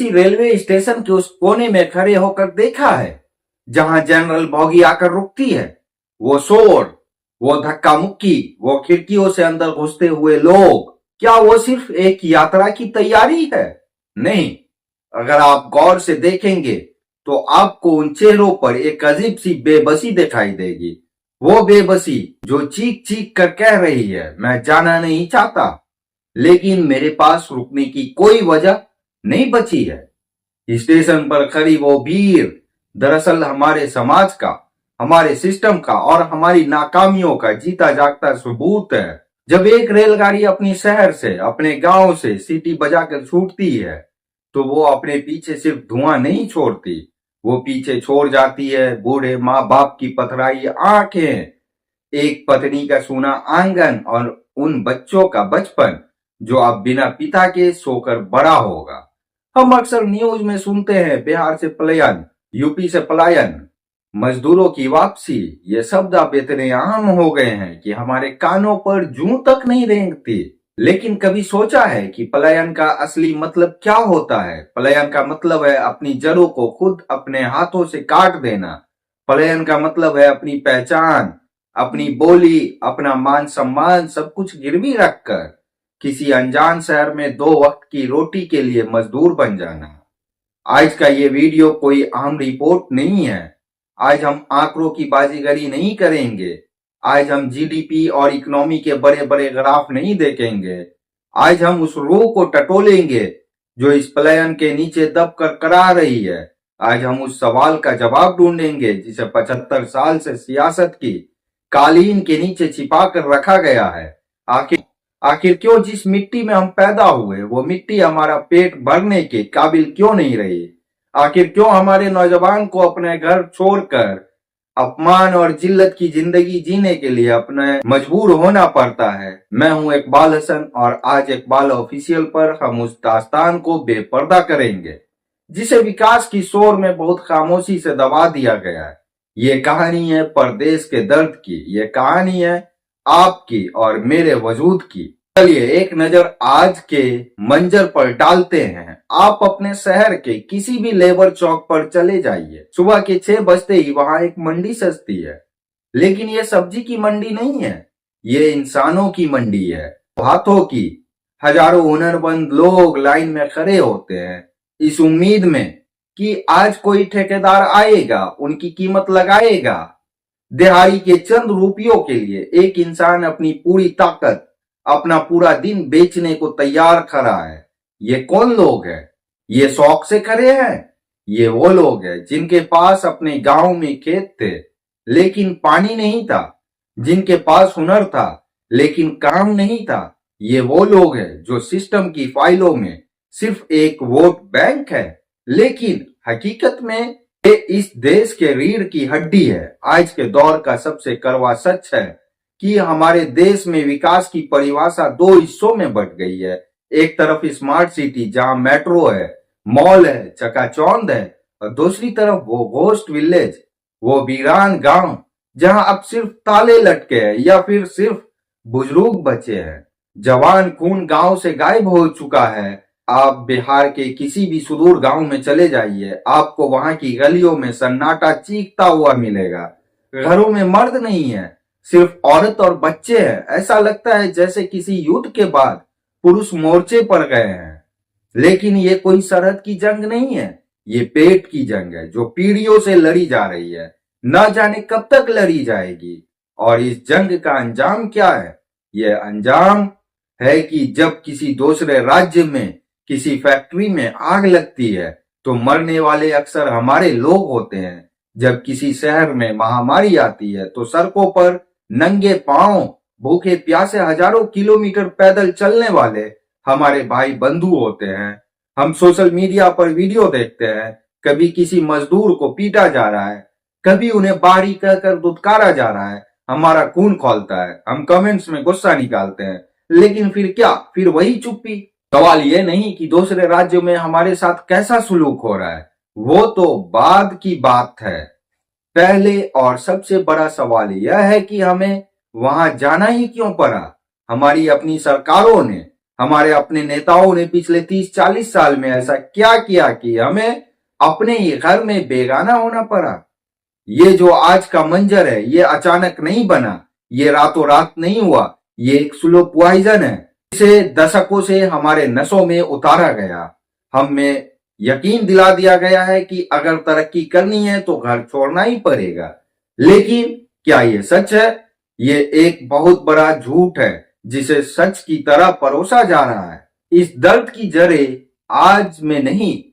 किसी railway station के उस कोने में खड़े होकर देखा है जहां जनरल बॉगी आकर रुकती है? वो शोर, वो धक्का मुक्की, वो खिड़कियों से अंदर घुसते हुए लोग, क्या वो सिर्फ एक यात्रा की तैयारी है? नहीं। अगर आप गौर से देखेंगे तो आपको उन चेहरों पर एक अजीब सी बेबसी दिखाई देगी। वो बेबसी जो चीख चीख कर कह रही है, मैं जाना नहीं चाहता, लेकिन मेरे पास रुकने की कोई वजह नहीं बची है। स्टेशन पर खड़ी वो भीड़ दरअसल हमारे समाज का, हमारे सिस्टम का और हमारी नाकामियों का जीता जागता सबूत है। जब एक रेलगाड़ी अपनी शहर से, अपने गांव से सीटी बजाकर छूटती है तो वो अपने पीछे सिर्फ धुआं नहीं छोड़ती, वो पीछे छोड़ जाती है बूढ़े माँ बाप की पथराई आंखें, एक पत्नी का सूना आंगन और उन बच्चों का बचपन जो अब बिना पिता के सोकर बड़ा होगा। हम अक्सर न्यूज में सुनते हैं बिहार से पलायन, यूपी से पलायन, मजदूरों की वापसी। ये शब्द अब इतने आम हो गए हैं कि हमारे कानों पर जूं तक नहीं रेंगती। लेकिन कभी सोचा है कि पलायन का असली मतलब क्या होता है? पलायन का मतलब है अपनी जड़ों को खुद अपने हाथों से काट देना। पलायन का मतलब है अपनी पहचान, अपनी बोली, अपना मान सम्मान सब कुछ गिरवी रखकर किसी अनजान शहर में 2 वक्त की रोटी के लिए मजदूर बन जाना। आज का ये वीडियो कोई आम रिपोर्ट नहीं है। आज हम आंकड़ों की बाजीगरी नहीं करेंगे। आज हम जीडीपी और इकोनॉमी के बड़े बड़े ग्राफ नहीं देखेंगे। आज हम उस रूह को टटोलेंगे जो इस पलायन के नीचे दब कर करा रही है। आज हम उस सवाल का जवाब ढूंढेंगे जिसे 75 साल से सियासत की कालीन के नीचे छिपा कर रखा गया है। आखिर क्यों जिस मिट्टी में हम पैदा हुए वो मिट्टी हमारा पेट भरने के काबिल क्यों नहीं रही? आखिर क्यों हमारे नौजवान को अपने घर छोड़कर अपमान और जिल्लत की जिंदगी जीने के लिए अपने मजबूर होना पड़ता है? मैं हूं इकबाल हसन और आज इकबाल ऑफिशियल पर हम उस दास्तान को बेपर्दा करेंगे जिसे विकास की शोर में बहुत खामोशी से दबा दिया गया है। ये कहानी है परदेश के दर्द की, ये कहानी है आपकी और मेरे वजूद की। चलिए एक नजर आज के मंजर पर डालते हैं। आप अपने शहर के किसी भी लेबर चौक पर चले जाइए, सुबह के 6 बजते ही वहां एक मंडी सजती है। लेकिन ये सब्जी की मंडी नहीं है, ये इंसानों की मंडी है, हाथों की। हजारों हुनरमंद लोग लाइन में खड़े होते हैं इस उम्मीद में कि आज कोई ठेकेदार आएगा, उनकी कीमत लगाएगा। दिहाड़ी के चंद रुपयों के लिए एक इंसान अपनी पूरी ताकत, अपना पूरा दिन बेचने को तैयार खड़ा है। ये कौन लोग हैं? ये शौक से खड़े हैं? ये वो लोग हैं जिनके पास अपने गांव में खेत थे लेकिन पानी नहीं था, जिनके पास हुनर था लेकिन काम नहीं था। ये वो लोग हैं जो सिस्टम की फाइलों में सिर्फ एक वोट बैंक है, लेकिन हकीकत में ये इस देश के रीढ़ की हड्डी है। आज के दौर का सबसे कड़वा सच है कि हमारे देश में विकास की परिभाषा 2 हिस्सों में बंट गई है। एक तरफ स्मार्ट सिटी जहां मेट्रो है, मॉल है, चकाचौंध है, और दूसरी तरफ वो घोस्ट विलेज, वो वीरान गांव जहां अब सिर्फ ताले लटके हैं या फिर सिर्फ बुजुर्ग बचे हैं। जवान खून गांव से गायब हो चुका है। आप बिहार के किसी भी सुदूर गांव में चले जाइए, आपको वहां की गलियों में सन्नाटा चीखता हुआ मिलेगा। घरों में मर्द नहीं है, सिर्फ औरत और बच्चे हैं। ऐसा लगता है जैसे किसी युद्ध के बाद पुरुष मोर्चे पर गए हैं। लेकिन ये कोई सरहद की जंग नहीं है, ये पेट की जंग है जो पीढ़ियों से लड़ी जा रही है, न जाने कब तक लड़ी जाएगी। और इस जंग का अंजाम क्या है? यह अंजाम है कि जब किसी दूसरे राज्य में, किसी फैक्ट्री में आग लगती है तो मरने वाले अक्सर हमारे लोग होते हैं। जब किसी शहर में महामारी आती है तो सड़कों पर नंगे पांव, भूखे प्यासे हजारों किलोमीटर पैदल चलने वाले हमारे भाई बंधु होते हैं। हम सोशल मीडिया पर वीडियो देखते हैं, कभी किसी मजदूर को पीटा जा रहा है, कभी उन्हें बाहरी कहकर दुत्कारा जा रहा है। हमारा खून खौलता है, हम कमेंट्स में गुस्सा निकालते हैं, लेकिन फिर क्या? फिर वही चुप्पी। सवाल ये नहीं कि दूसरे राज्यों में हमारे साथ कैसा सुलूक हो रहा है, वो तो बाद की बात है। पहले और सबसे बड़ा सवाल यह है कि हमें वहां जाना ही क्यों पड़ा? हमारी अपनी सरकारों ने हमारे अपने नेताओं ने पिछले 30-40 साल में ऐसा क्या किया कि हमें अपने ही घर में बेगाना होना पड़ा। ये जो आज का मंजर है, ये अचानक नहीं बना, ये रातों रात नहीं हुआ, ये एक स्लो पॉइजन है जिसे दशकों से हमारे नसों में उतारा गया। हमें यकीन दिला दिया गया है कि अगर तरक्की करनी है तो घर छोड़ना ही पड़ेगा। लेकिन क्या ये सच है? ये एक बहुत बड़ा झूठ है जिसे सच की तरह परोसा जा रहा है। इस दर्द की जड़ें आज में नहीं,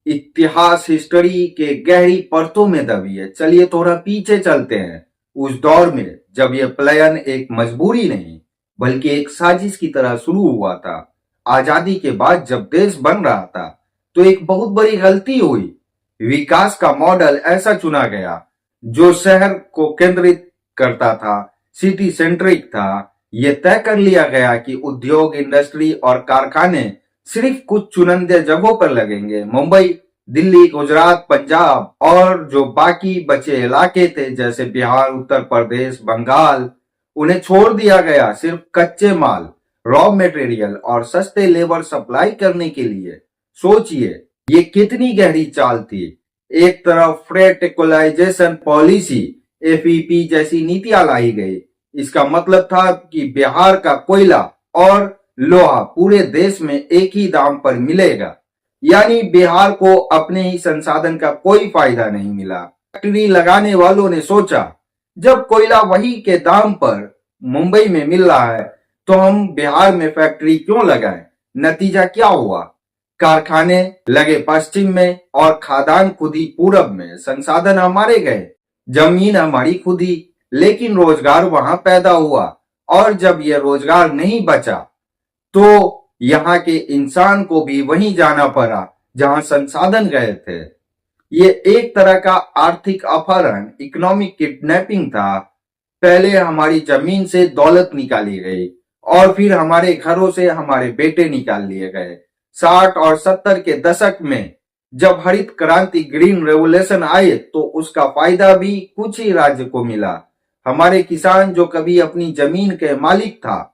इतिहास हिस्ट्री के गहरी परतों में दबी है। चलिए थोड़ा पीछे चलते हैं, उस दौर में जब यह पलायन एक मजबूरी नहीं बल्कि एक साजिश की तरह शुरू हुआ था। आजादी के बाद जब देश बन रहा था तो एक बहुत बड़ी गलती हुई। विकास का मॉडल ऐसा चुना गया जो शहर को केंद्रित करता था, सिटी सेंट्रिक था। यह तय कर लिया गया कि उद्योग, इंडस्ट्री और कारखाने सिर्फ कुछ चुनिंदा जगहों पर लगेंगे। मुंबई, दिल्ली, गुजरात, पंजाब और जो बाकी बचे इलाके थे जैसे बिहार, उत्तर प्रदेश, बंगाल, उन्हें छोड़ दिया गया सिर्फ कच्चे माल, रॉ मटेरियल और सस्ते लेबर सप्लाई करने के लिए। सोचिए ये कितनी गहरी चाल थी। एक तरफ फ्रेट इक्वलाइजेशन पॉलिसी, एफईपी जैसी नीतियां लाई गई। इसका मतलब था कि बिहार का कोयला और लोहा पूरे देश में एक ही दाम पर मिलेगा, यानी बिहार को अपने ही संसाधन का कोई फायदा नहीं मिला। फैक्ट्री लगाने वालों ने सोचा जब कोयला वही के दाम पर मुंबई में मिल रहा है तो हम बिहार में फैक्ट्री क्यों लगाएं। नतीजा क्या हुआ? कारखाने लगे पश्चिम में और खादान खुदी पूरब में। संसाधन हमारे गए, जमीन हमारी खुदी, लेकिन रोजगार वहां पैदा हुआ। और जब यह रोजगार नहीं बचा तो यहाँ के इंसान को भी वहीं जाना पड़ा जहां संसाधन गए थे। ये एक तरह का आर्थिक अपहरण, इकोनॉमिक किडनैपिंग था। पहले हमारी जमीन से दौलत निकाली गई और फिर हमारे घरों से हमारे बेटे निकाल लिए गए। 60 और 70 के दशक में जब हरित क्रांति, ग्रीन रेवोल्यूशन आए तो उसका फायदा भी कुछ ही राज्य को मिला। हमारे किसान जो कभी अपनी जमीन के मालिक था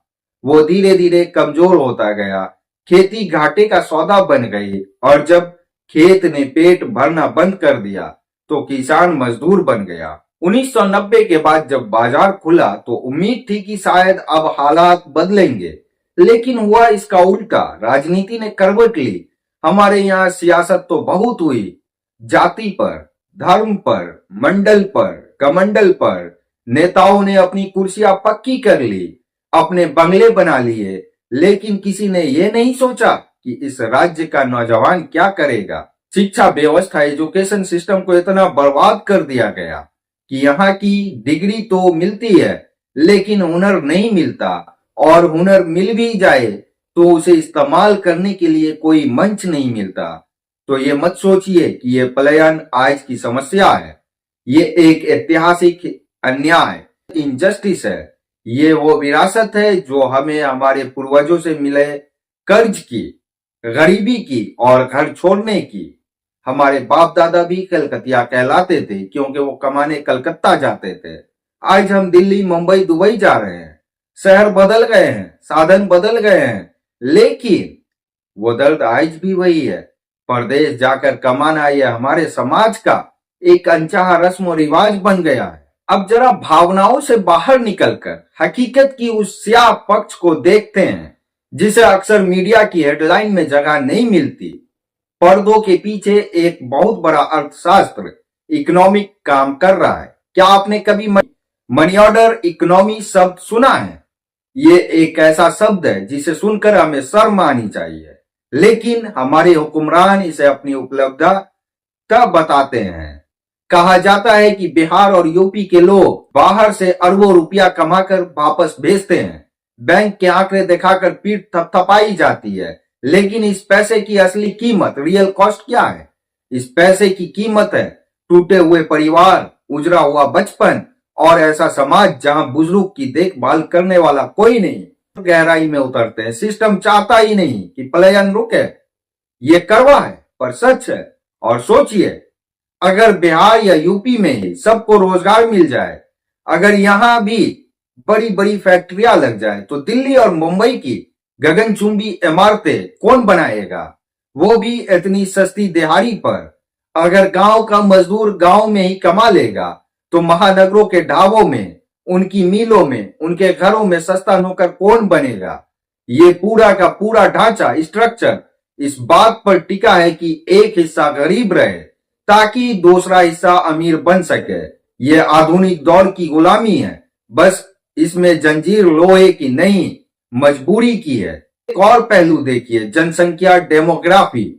वो धीरे धीरे कमजोर होता गया। खेती घाटे का सौदा बन गई और जब खेत ने पेट भरना बंद कर दिया तो किसान मजदूर बन गया। 1990 के बाद जब बाजार खुला तो उम्मीद थी कि शायद अब हालात बदलेंगे, लेकिन हुआ इसका उल्टा। राजनीति ने करवट ली। हमारे यहाँ सियासत तो बहुत हुई, जाति पर, धर्म पर, मंडल पर, कमंडल पर। नेताओं ने अपनी कुर्सियां पक्की कर ली, अपने बंगले बना लिए, लेकिन किसी ने यह नहीं सोचा कि इस राज्य का नौजवान क्या करेगा। शिक्षा व्यवस्था, एजुकेशन सिस्टम को इतना बर्बाद कर दिया गया कि यहाँ की डिग्री तो मिलती है लेकिन हुनर नहीं मिलता, और हुनर मिल भी जाए तो उसे इस्तेमाल करने के लिए कोई मंच नहीं मिलता। तो ये मत सोचिए कि ये पलायन आज की समस्या है। ये एक ऐतिहासिक अन्याय, इनजस्टिस है। ये वो विरासत है जो हमें हमारे पूर्वजों से मिले, कर्ज की, गरीबी की और घर छोड़ने की। हमारे बाप दादा भी कलकतिया कहलाते थे क्योंकि वो कमाने कलकत्ता जाते थे। आज हम दिल्ली, मुंबई, दुबई जा रहे हैं। शहर बदल गए हैं, साधन बदल गए हैं, लेकिन वो दर्द आज भी वही है। परदेश जाकर कमाना यह हमारे समाज का एक अनचाहा रस्म और रिवाज बन गया है। अब जरा भावनाओं से बाहर निकलकर हकीकत की उस स्याह पक्ष को देखते हैं जिसे अक्सर मीडिया की हेडलाइन में जगह नहीं मिलती। पर्दों के पीछे एक बहुत बड़ा अर्थशास्त्र, इकोनॉमिक काम कर रहा है। क्या आपने कभी मनी ऑर्डर इकोनॉमी शब्द सुना है? ये एक ऐसा शब्द है जिसे सुनकर हमें शर्म आनी चाहिए, लेकिन हमारे हुक्मरान इसे अपनी उपलब्धता बताते हैं। कहा जाता है कि बिहार और यूपी के लोग बाहर से अरबों रुपया कमाकर वापस भेजते हैं। बैंक के आंकड़े दिखाकर पीठ थपथपाई जाती है, लेकिन इस पैसे की असली कीमत, रियल कॉस्ट क्या है? इस पैसे की कीमत है टूटे हुए परिवार, उजड़ा हुआ बचपन और ऐसा समाज जहां बुजुर्ग की देखभाल करने वाला कोई नहीं। गहराई में उतरते हैं। सिस्टम चाहता ही नहीं कि पलायन रुके। ये कड़वा है पर सच है। और सोचिए, अगर बिहार या यूपी में ही सबको रोजगार मिल जाए, अगर यहां भी बड़ी बड़ी फैक्ट्रियां लग जाए, तो दिल्ली और मुंबई की गगनचुंबी इमारतें कौन बनाएगा, वो भी इतनी सस्ती दिहाड़ी पर। अगर गांव का मजदूर गांव में ही कमा लेगा तो महानगरों के ढाबों में, उनकी मिलों में, उनके घरों में सस्ता नौकर कौन बनेगा। ये पूरा का पूरा ढांचा, स्ट्रक्चर इस बात पर टिका है कि एक हिस्सा गरीब रहे ताकि दूसरा हिस्सा अमीर बन सके। ये आधुनिक दौर की गुलामी है, बस इसमें जंजीर लोहे की नहीं, मजबूरी की है। एक और पहलू देखिए, जनसंख्या, डेमोग्राफी।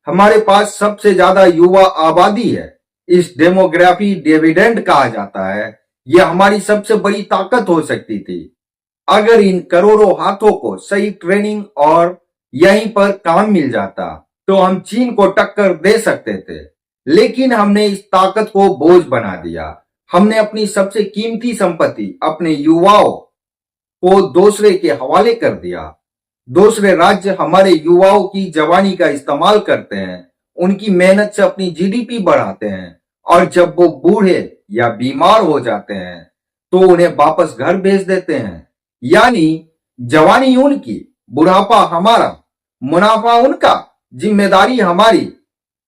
हमारे पास सबसे ज्यादा युवा आबादी है। इस डेमोग्राफी डिविडेंड कहा जाता है। यह हमारी सबसे बड़ी ताकत हो सकती थी अगर इन करोड़ों हाथों को सही ट्रेनिंग और यहीं पर काम मिल जाता तो हम चीन को टक्कर दे सकते थे। लेकिन हमने इस ताकत को बोझ बना दिया। हमने अपनी सबसे कीमती संपत्ति, अपने युवाओं को दूसरे के हवाले कर दिया। दूसरे राज्य हमारे युवाओं की जवानी का इस्तेमाल करते हैं, उनकी मेहनत से अपनी जीडीपी बढ़ाते हैं, और जब वो बूढ़े या बीमार हो जाते हैं तो उन्हें वापस घर भेज देते हैं। यानी जवानी उनकी, बुढ़ापा हमारा, मुनाफा उनका, जिम्मेदारी हमारी।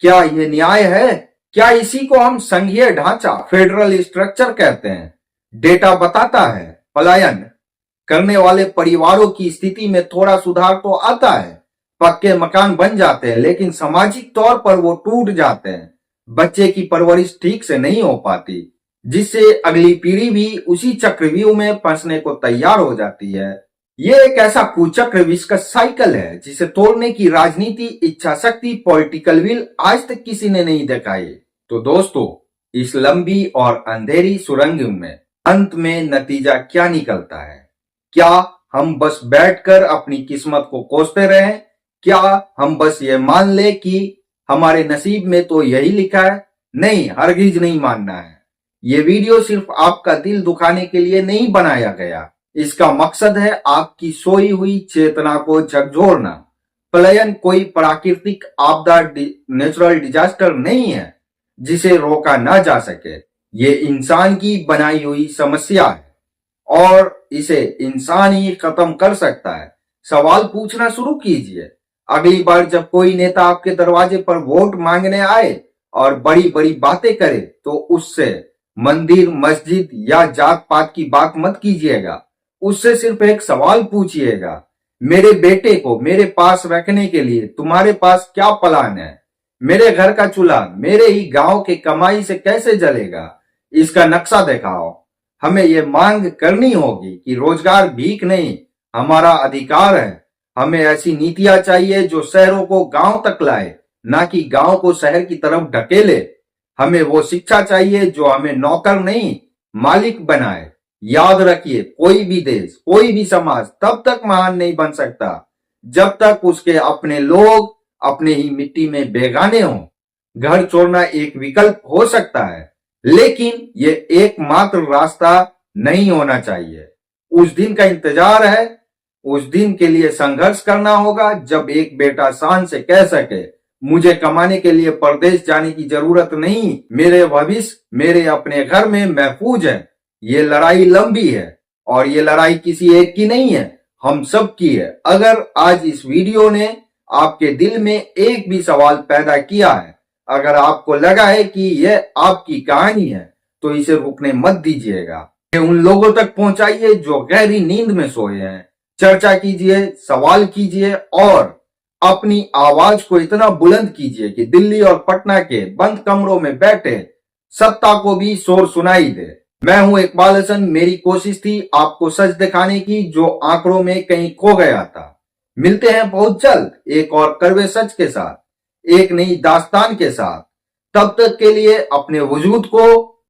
क्या यह न्याय है? क्या इसी को हम संघीय ढांचा, फेडरल स्ट्रक्चर कहते हैं? डेटा बताता है पलायन करने वाले परिवारों की स्थिति में थोड़ा सुधार तो आता है। पक्के मकान बन जाते हैं, लेकिन सामाजिक तौर पर वो टूट जाते हैं। बच्चे की परवरिश ठीक से नहीं हो पाती, जिससे अगली पीढ़ी भी उसी चक्रव्यूह में फंसने को तैयार हो जाती है। ये एक ऐसा कुचक्र विस्कस साइकिल है जिसे तोड़ने की राजनीति, इच्छा शक्ति, पॉलिटिकल विल आज तक किसी ने नहीं दिखाई। तो दोस्तों, इस लंबी और अंधेरी सुरंग में अंत में नतीजा क्या निकलता है? क्या हम बस बैठकर अपनी किस्मत को कोसते रहें? क्या हम बस ये मान ले कि हमारे नसीब में तो यही लिखा है? नहीं, हरगिज नहीं मानना है। ये वीडियो सिर्फ आपका दिल दुखाने के लिए नहीं बनाया गया। इसका मकसद है आपकी सोई हुई चेतना को झकझोरना। पलायन कोई प्राकृतिक आपदा, नेचुरल डिजास्टर नहीं है जिसे रोका ना जा सके। ये इंसान की बनाई हुई समस्या है और इसे इंसान ही खत्म कर सकता है। सवाल पूछना शुरू कीजिए। अगली बार जब कोई नेता आपके दरवाजे पर वोट मांगने आए और बड़ी बड़ी बातें करे तो उससे मंदिर, मस्जिद या जात पात की बात मत कीजिएगा। उससे सिर्फ एक सवाल पूछिएगा, मेरे बेटे को मेरे पास रखने के लिए तुम्हारे पास क्या प्लान है? मेरे घर का चूल्हा मेरे ही गांव के कमाई से कैसे जलेगा? इसका नक्शा दिखाओ। हमें ये मांग करनी होगी कि रोजगार भीख नहीं, हमारा अधिकार है। हमें ऐसी नीतियां चाहिए जो शहरों को गांव तक लाए, ना कि गांव को शहर की तरफ ढकेले। हमें वो शिक्षा चाहिए जो हमें नौकर नहीं, मालिक बनाए। याद रखिए, कोई भी देश, कोई भी समाज तब तक महान नहीं बन सकता जब तक उसके अपने लोग अपने ही मिट्टी में बेगाने हों। घर छोड़ना एक विकल्प हो सकता है, लेकिन ये एकमात्र रास्ता नहीं होना चाहिए। उस दिन का इंतजार है, उस दिन के लिए संघर्ष करना होगा जब एक बेटा शान से कह सके, मुझे कमाने के लिए परदेश जाने की जरूरत नहीं, मेरे भविष्य मेरे अपने घर में महफूज है। ये लड़ाई लंबी है और ये लड़ाई किसी एक की नहीं है, हम सब की है। अगर आज इस वीडियो ने आपके दिल में एक भी सवाल पैदा किया है, अगर आपको लगा है कि यह आपकी कहानी है, तो इसे रुकने मत दीजिएगा। उन लोगों तक पहुंचाइए जो गहरी नींद में सोए हैं। चर्चा कीजिए, सवाल कीजिए और अपनी आवाज को इतना बुलंद कीजिए कि दिल्ली और पटना के बंद कमरों में बैठे सत्ता को भी शोर सुनाई दे। मैं हूं इकबाल हसन। मेरी कोशिश थी आपको सच दिखाने की जो आंकड़ों में कहीं खो गया था। मिलते हैं बहुत जल्द एक और कड़वे सच के साथ, एक नई दास्तान के साथ। तब तक के लिए अपने वजूद को